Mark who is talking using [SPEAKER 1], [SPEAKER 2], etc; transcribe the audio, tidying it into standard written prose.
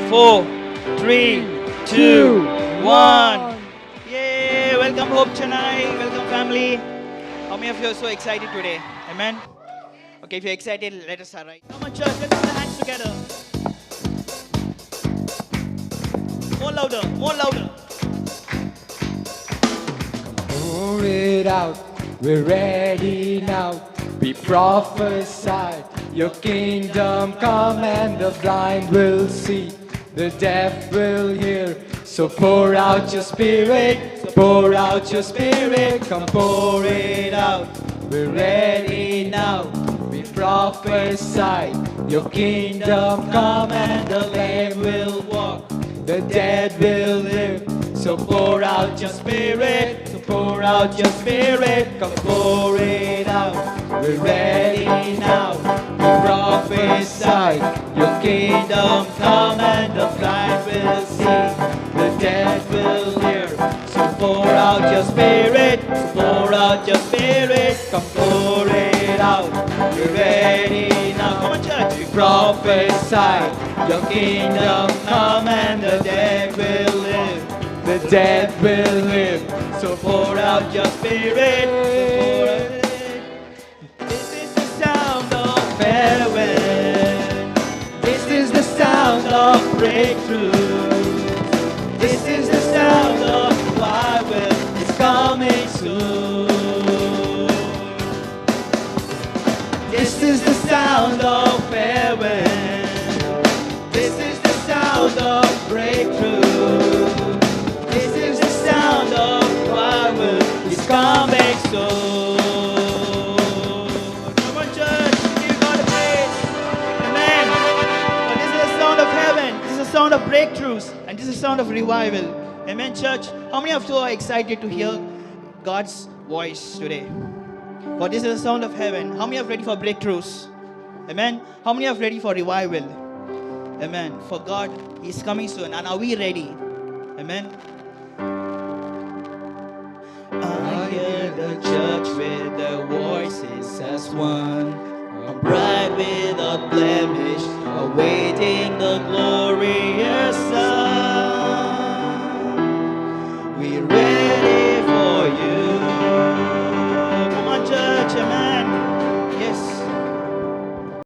[SPEAKER 1] 4, 3, 2, 1. Yay! Welcome Hope Chennai. Welcome family. How many of you are so excited today? Amen. Okay, if you're excited, let us arise. Come on, church. Let's put the hands together. More louder. More louder.
[SPEAKER 2] Pour it out, we're ready now. We prophesy, your kingdom come and the blind will see, the deaf will hear. So pour out your spirit, pour out your spirit, come pour it out. We're ready now. We prophesy, your kingdom come and the lame will walk, the dead will live. So pour out your spirit, so pour out your spirit, come pour it out. We're ready now. We prophesy, your kingdom come and the blind will see, the dead will hear. So pour out your spirit, so pour out your spirit, come pour it out. We're ready now. Come on, church. We prophesy, your kingdom come and the dead will live, the dead will live. So pour out your spirit, so pour out. This is the sound of heaven. This is the sound of breakthrough. This is the sound of revival. It's coming soon. This is the sound of heaven. This is the sound of breakthrough. This is the sound of revival. It's coming soon. Come on, church. Give God a praise. Amen. But this is the sound of heaven. This is the sound of breakthroughs. And this is the sound of revival. Amen, church. How many of you are excited to hear God's voice today? For this is the sound of heaven. How many are ready for breakthroughs? Amen. How many are ready for revival? Amen. For God is coming soon. And are we ready? Amen. I hear the church with their voices as one, a bride without blemish, awaiting the glory